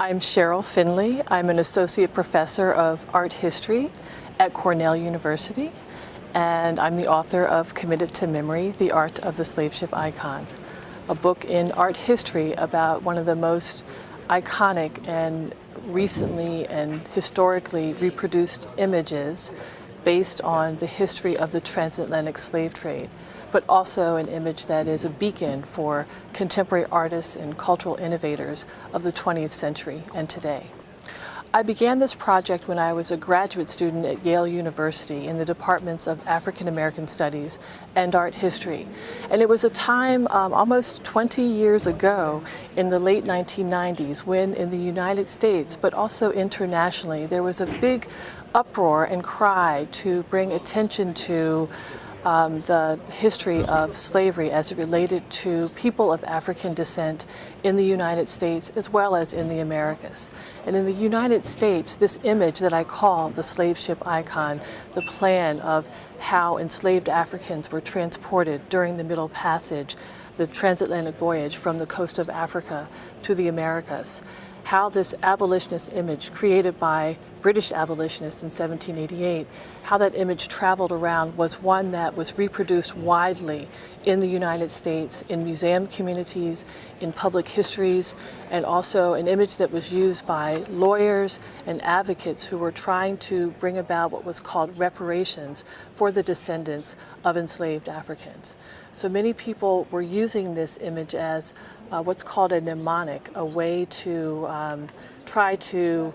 I'm Findley. I'm an associate professor of art history at Cornell University, and I'm the author of Committed to Memory, The Art of the Slave Ship Icon, a book in art history about one of the most iconic and recently and historically reproduced images based on the history of the transatlantic slave trade, but also an image that is a beacon for contemporary artists and cultural innovators of the 20th century and today. I began this project when I was a graduate student at Yale University in the departments of African American Studies and Art History. And it was a time almost 20 years ago in the late 1990s when in the United States, but also internationally, there was a big uproar and cry to bring attention to the history of slavery as it related to people of African descent in the United States as well as in the Americas. And in the United States, this image that I call the slave ship icon, the plan of how enslaved Africans were transported during the Middle Passage, the transatlantic voyage from the coast of Africa to the Americas, how this abolitionist image created by British abolitionists in 1788, how that image traveled around was one that was reproduced widely in the United States, in museum communities, in public histories, and also an image that was used by lawyers and advocates who were trying to bring about what was called reparations for the descendants of enslaved Africans. So many people were using this image as what's called a mnemonic, a way to try to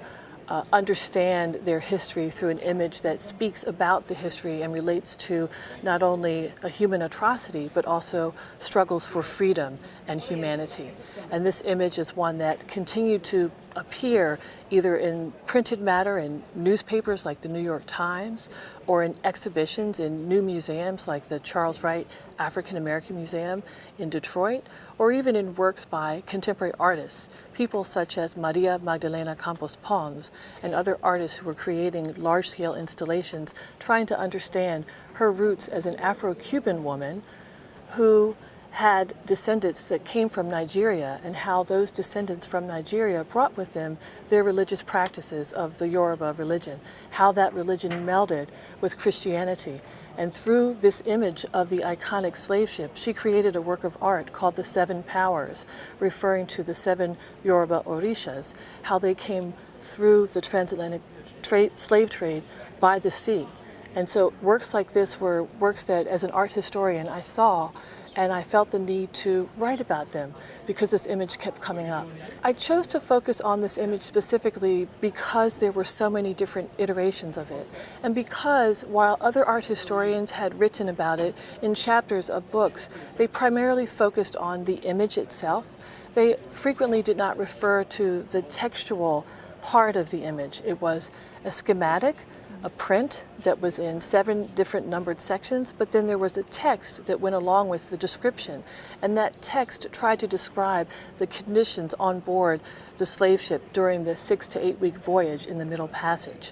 understand their history through an image that speaks about the history and relates to not only a human atrocity, but also struggles for freedom and humanity. And this image is one that continued to appear either in printed matter in newspapers like the New York Times, or in exhibitions in new museums like the Charles Wright African American Museum in Detroit, or even in works by contemporary artists, people such as Maria Magdalena Campos Pons and other artists who were creating large-scale installations trying to understand her roots as an Afro-Cuban woman who had descendants that came from Nigeria, and how those descendants from Nigeria brought with them their religious practices of the Yoruba religion, how that religion melded with Christianity. And through this image of the iconic slave ship, she created a work of art called the Seven Powers, referring to the seven Yoruba Orishas, how they came through the transatlantic slave trade by the sea. And so works like this were works that, as an art historian, I saw, and I felt the need to write about them because this image kept coming up. I chose to focus on this image specifically because there were so many different iterations of it, and because while other art historians had written about it in chapters of books, they primarily focused on the image itself. They frequently did not refer to the textual part of the image. It was a schematic, a print that was in 7 different numbered sections, but then there was a text that went along with the description. And that text tried to describe the conditions on board the slave ship during the 6 to 8 week voyage in the Middle Passage.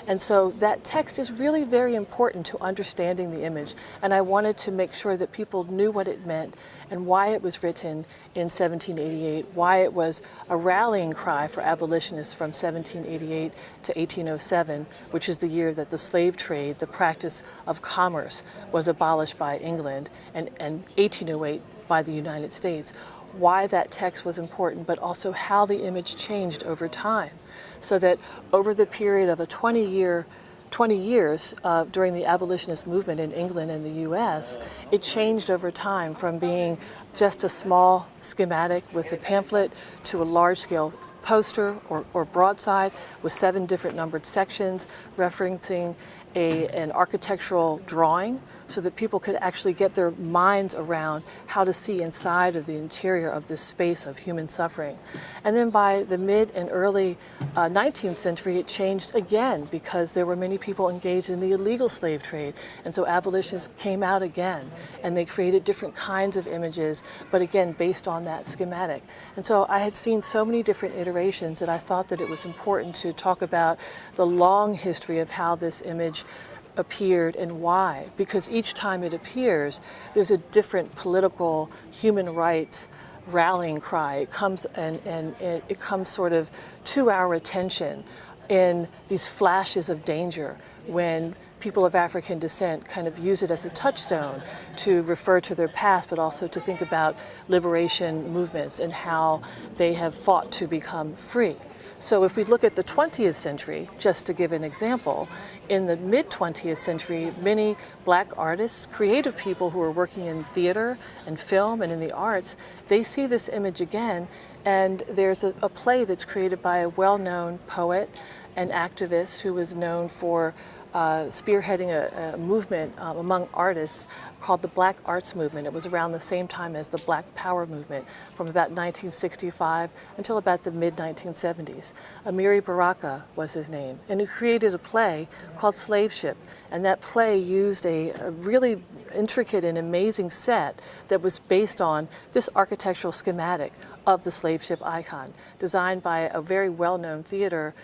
And so that text is really very important to understanding the image, and I wanted to make sure that people knew what it meant and why it was written in 1788, why it was a rallying cry for abolitionists from 1788 to 1807, which is the year that the slave trade, the practice of commerce, was abolished by England, and 1808 by the United States. Why that text was important, but also how the image changed over time, so that over the period of 20 years during the abolitionist movement in England and the US, it changed over time from being just a small schematic with a pamphlet to a large-scale poster or broadside with 7 different numbered sections referencing an architectural drawing so that people could actually get their minds around how to see inside of the interior of this space of human suffering. And then by the mid and early 19th century, it changed again because there were many people engaged in the illegal slave trade. And so abolitionists came out again and they created different kinds of images, but again, based on that schematic. And so I had seen so many different iterations that I thought that it was important to talk about the long history of how this image appeared and why, because each time it appears, there's a different political, human rights rallying cry. It comes and it comes sort of to our attention in these flashes of danger when people of African descent kind of use it as a touchstone to refer to their past, but also to think about liberation movements and how they have fought to become free. So if we look at the 20th century, just to give an example, in the mid-20th century, many black artists, creative people who are working in theater and film and in the arts, they see this image again, and there's a play that's created by a well-known poet and activist who was known for spearheading a movement among artists called the Black Arts Movement. It was around the same time as the Black Power movement from about 1965 until about the mid-1970s. Amiri Baraka was his name, and he created a play called Slave Ship, and that play used a really intricate and amazing set that was based on this architectural schematic of the slave ship icon, designed by a very well-known theater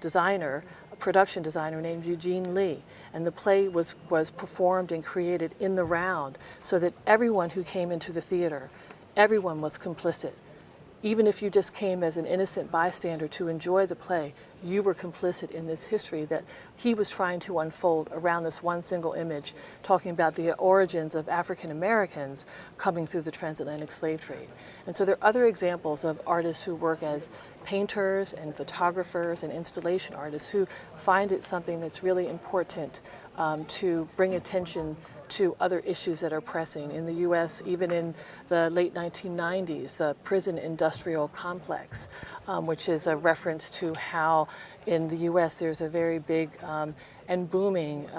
designer, production designer named Eugene Lee, and the play was performed and created in the round so that everyone who came into the theater, everyone was complicit. Even if you just came as an innocent bystander to enjoy the play, you were complicit in this history that he was trying to unfold around this one single image, talking about the origins of African Americans coming through the transatlantic slave trade. And so there are other examples of artists who work as painters and photographers and installation artists who find it something that's really important to bring attention to other issues that are pressing. In the U.S., even in the late 1990s, the prison industrial complex, which is a reference to how in the U.S. there's a very big and booming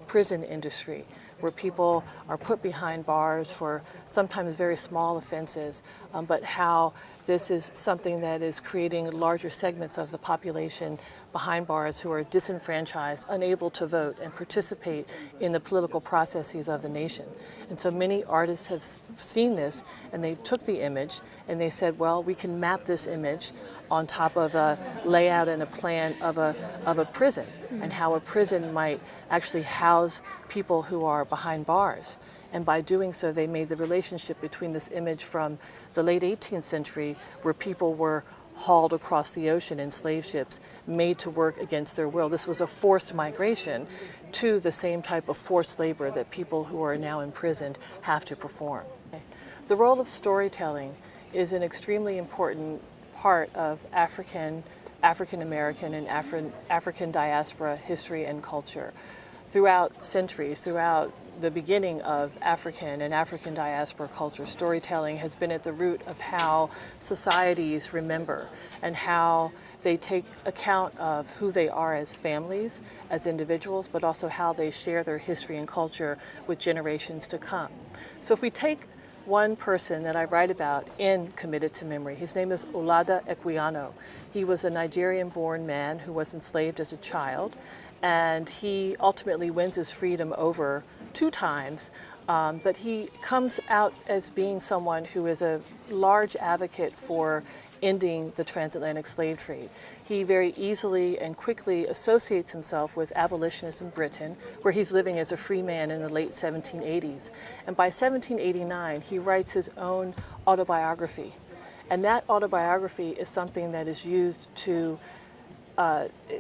prison industry where people are put behind bars for sometimes very small offenses, but how this is something that is creating larger segments of the population behind bars who are disenfranchised, unable to vote and participate in the political processes of the nation. And so many artists have seen this, and they took the image and they said, well, we can map this image on top of a layout and a plan of a prison, and how a prison might actually house people who are behind bars. And by doing so, they made the relationship between this image from the late 18th century, where people were hauled across the ocean in slave ships, made to work against their will. This was a forced migration to the same type of forced labor that people who are now imprisoned have to perform. The role of storytelling is an extremely important part of African American and African diaspora history and culture. Throughout centuries, throughout the beginning of African and African diaspora culture, storytelling has been at the root of how societies remember and how they take account of who they are as families, as individuals, but also how they share their history and culture with generations to come. So if we take one person that I write about in Committed to Memory, his name is Olada Equiano. He was a Nigerian-born man who was enslaved as a child, and he ultimately wins his freedom over 2 times, but he comes out as being someone who is a large advocate for ending the transatlantic slave trade. He very easily and quickly associates himself with abolitionists in Britain, where he's living as a free man in the late 1780s. And by 1789, he writes his own autobiography. And that autobiography is something that is used to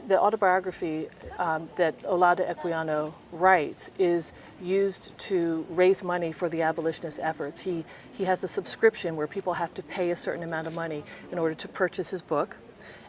the autobiography that Olada Equiano writes is used to raise money for the abolitionist efforts. He has a subscription where people have to pay a certain amount of money in order to purchase his book,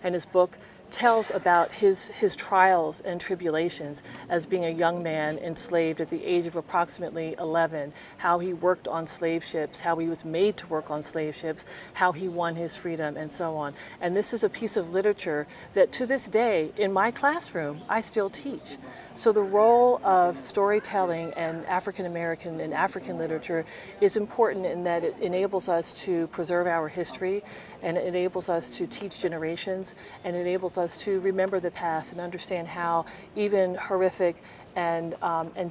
and his book tells about his trials and tribulations as being a young man enslaved at the age of approximately 11, how he worked on slave ships, how he was made to work on slave ships, how he won his freedom, and so on. And this is a piece of literature that to this day in my classroom I still teach. So the role of storytelling and African American and African literature is important in that it enables us to preserve our history, and it enables us to teach generations, and enables us to remember the past and understand how even horrific and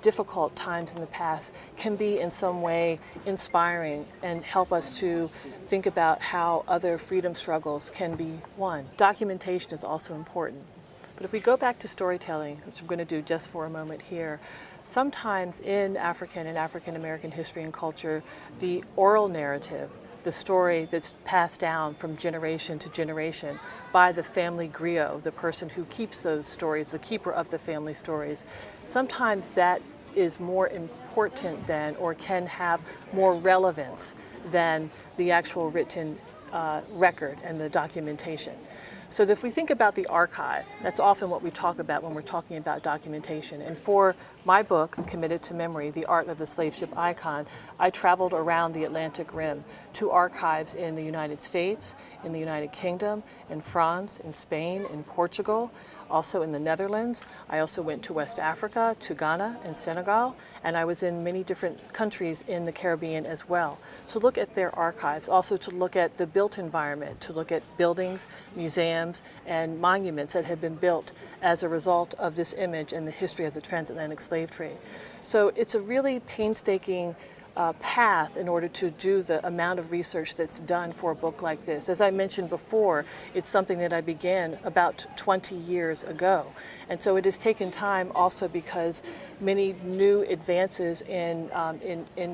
difficult times in the past can be in some way inspiring and help us to think about how other freedom struggles can be won. Documentation is also important. But if we go back to storytelling, which I'm going to do just for a moment here, sometimes in African and African American history and culture, the oral narrative the story that's passed down from generation to generation by the family griot, the person who keeps those stories, the keeper of the family stories. Sometimes that is more important than, or can have more relevance than the actual written record and the documentation. So that if we think about the archive, that's often what we talk about when we're talking about documentation. And for my book, Committed to Memory, The Art of the Slave Ship Icon, I traveled around the Atlantic Rim to archives in the United States, in the United Kingdom, in France, in Spain, in Portugal, also in the Netherlands. I also went to West Africa, to Ghana and Senegal, and I was in many different countries in the Caribbean as well, to look at their archives, also to look at the built environment, to look at buildings, museums, and monuments that have been built as a result of this image and the history of the transatlantic slave trade. So it's a really painstaking path in order to do the amount of research that's done for a book like this. As I mentioned before, it's something that I began about 20 years ago. And so it has taken time also because many new advances in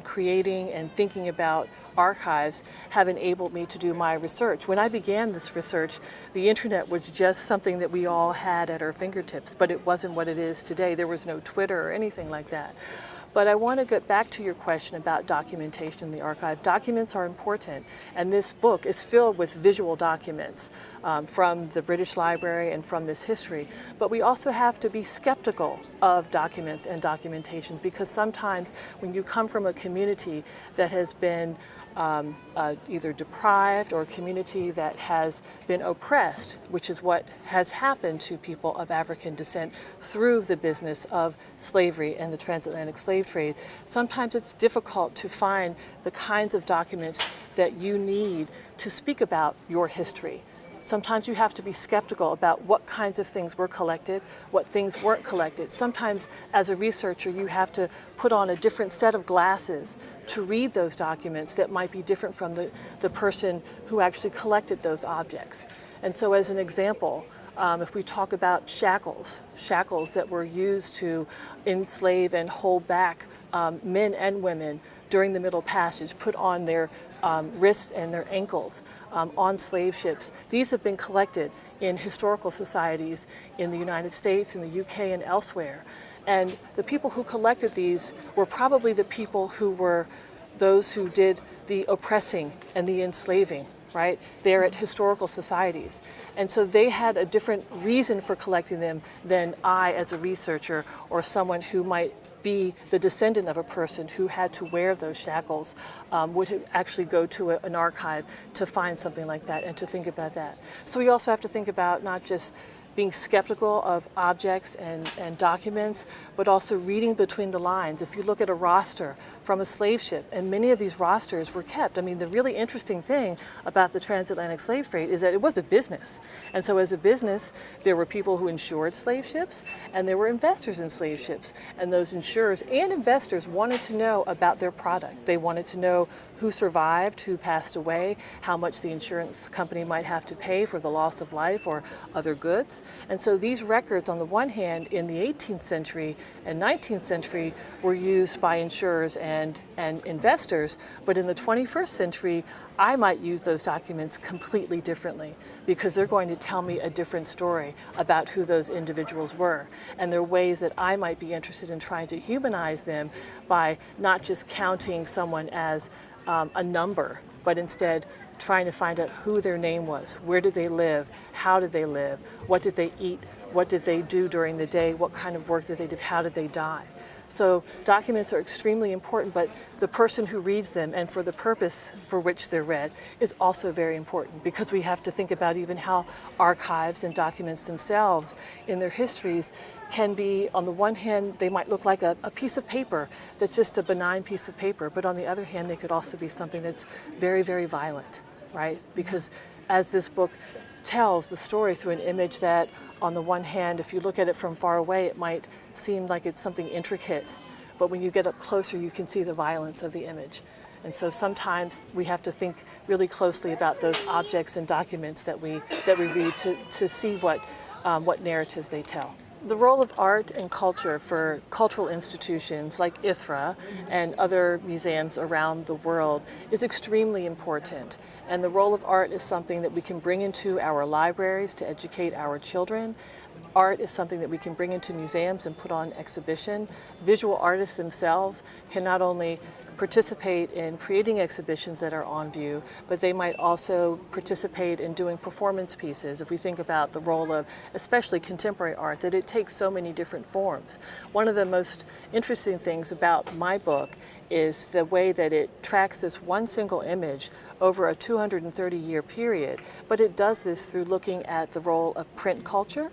creating and thinking about archives have enabled me to do my research. When I began this research, the internet was just something that we all had at our fingertips, but it wasn't what it is today. There was no Twitter or anything like that. But I want to get back to your question about documentation in the archive. Documents are important, and this book is filled with visual documents from the British Library and from this history. But we also have to be skeptical of documents and documentations, because sometimes when you come from a community that has been either deprived or a community that has been oppressed, which is what has happened to people of African descent through the business of slavery and the transatlantic slave trade, sometimes it's difficult to find the kinds of documents that you need to speak about your history. Sometimes you have to be skeptical about what kinds of things were collected, what things weren't collected. Sometimes as a researcher you have to put on a different set of glasses to read those documents that might be different from the person who actually collected those objects. And so as an example, if we talk about shackles that were used to enslave and hold back men and women during the Middle Passage, put on their wrists and their ankles on slave ships. These have been collected in historical societies in the United States, in the UK, and elsewhere. And the people who collected these were probably the people who were those who did the oppressing and the enslaving, right? They're at historical societies. And so they had a different reason for collecting them than I, as a researcher, or someone who might be the descendant of a person who had to wear those shackles, would actually go to an archive to find something like that and to think about that. So we also have to think about not just being skeptical of objects and documents, but also reading between the lines. If you look at a roster from a slave ship, and many of these rosters were kept. I mean, the really interesting thing about the transatlantic slave trade is that it was a business. And so as a business, there were people who insured slave ships, and there were investors in slave ships. And those insurers and investors wanted to know about their product. They wanted to know who survived, who passed away, how much the insurance company might have to pay for the loss of life or other goods. And so these records, on the one hand, in the 18th century and 19th century, were used by insurers and investors, but in the 21st century, I might use those documents completely differently, because they're going to tell me a different story about who those individuals were. And there are ways that I might be interested in trying to humanize them by not just counting someone as a number, but instead trying to find out who their name was, where did they live, how did they live, what did they eat, what did they do during the day, what kind of work did they do, how did they die. So documents are extremely important, but the person who reads them and for the purpose for which they're read is also very important, because we have to think about even how archives and documents themselves in their histories can be, on the one hand, they might look like a piece of paper that's just a benign piece of paper, but on the other hand, they could also be something that's very, very violent, right? Because as this book tells the story through an image that, on the one hand, if you look at it from far away, it might seem like it's something intricate, but when you get up closer, you can see the violence of the image. And so sometimes we have to think really closely about those objects and documents that we read to see what narratives they tell. The role of art and culture for cultural institutions like ITHRA and other museums around the world is extremely important. And the role of art is something that we can bring into our libraries to educate our children. Art is something that we can bring into museums and put on exhibition. Visual artists themselves can not only participate in creating exhibitions that are on view, but they might also participate in doing performance pieces. If we think about the role of especially contemporary art, that it takes so many different forms. One of the most interesting things about my book is the way that it tracks this one single image over a 230-year period, but it does this through looking at the role of print culture.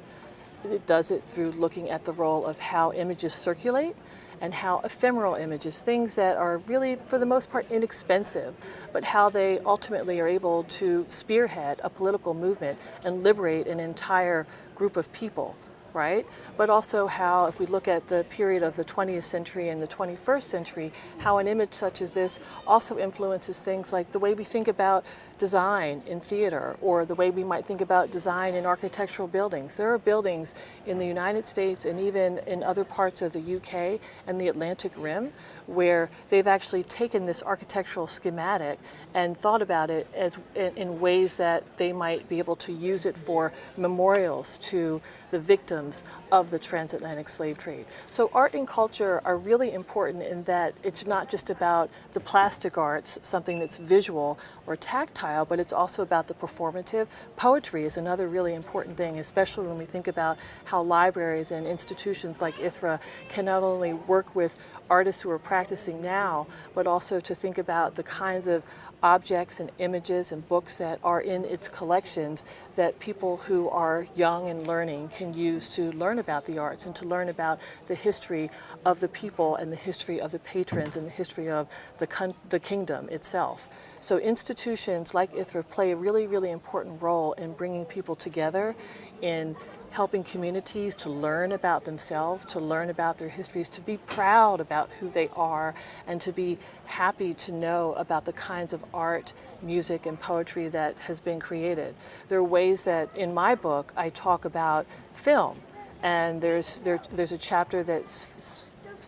It does it through looking at the role of how images circulate and how ephemeral images, things that are really, for the most part, inexpensive, but how they ultimately are able to spearhead a political movement and liberate an entire group of people, right? But also how, if we look at the period of the 20th century and the 21st century, how an image such as this also influences things like the way we think about design in theater, or the way we might think about design in architectural buildings. There are buildings in the United States and even in other parts of the UK and the Atlantic Rim where they've actually taken this architectural schematic and thought about it as in ways that they might be able to use it for memorials to the victims of the transatlantic slave trade. So art and culture are really important in that it's not just about the plastic arts, something that's visual or tactile, but it's also about the performative. Poetry is another really important thing, especially when we think about how libraries and institutions like ITHRA can not only work with artists who are practicing now, but also to think about the kinds of objects and images and books that are in its collections that people who are young and learning can use to learn about the arts and to learn about the history of the people and the history of the patrons and the history of the kingdom itself. So institutions like ITHRA play a really, really important role in bringing people together, in helping communities to learn about themselves, to learn about their histories, to be proud about who they are, and to be happy to know about the kinds of art, music, and poetry that has been created. There are ways that in my book I talk about film, and there's a chapter that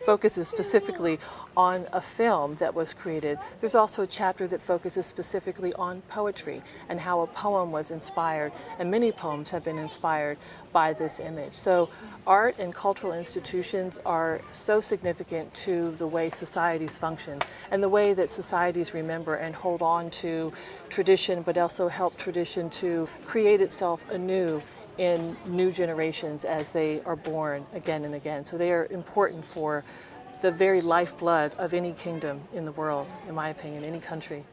focuses specifically on a film that was created. There's also a chapter that focuses specifically on poetry and how a poem was inspired, and many poems have been inspired by this image. So art and cultural institutions are so significant to the way societies function and the way that societies remember and hold on to tradition, but also help tradition to create itself anew in new generations as they are born again and again. So they are important for the very lifeblood of any kingdom in the world, in my opinion, any country.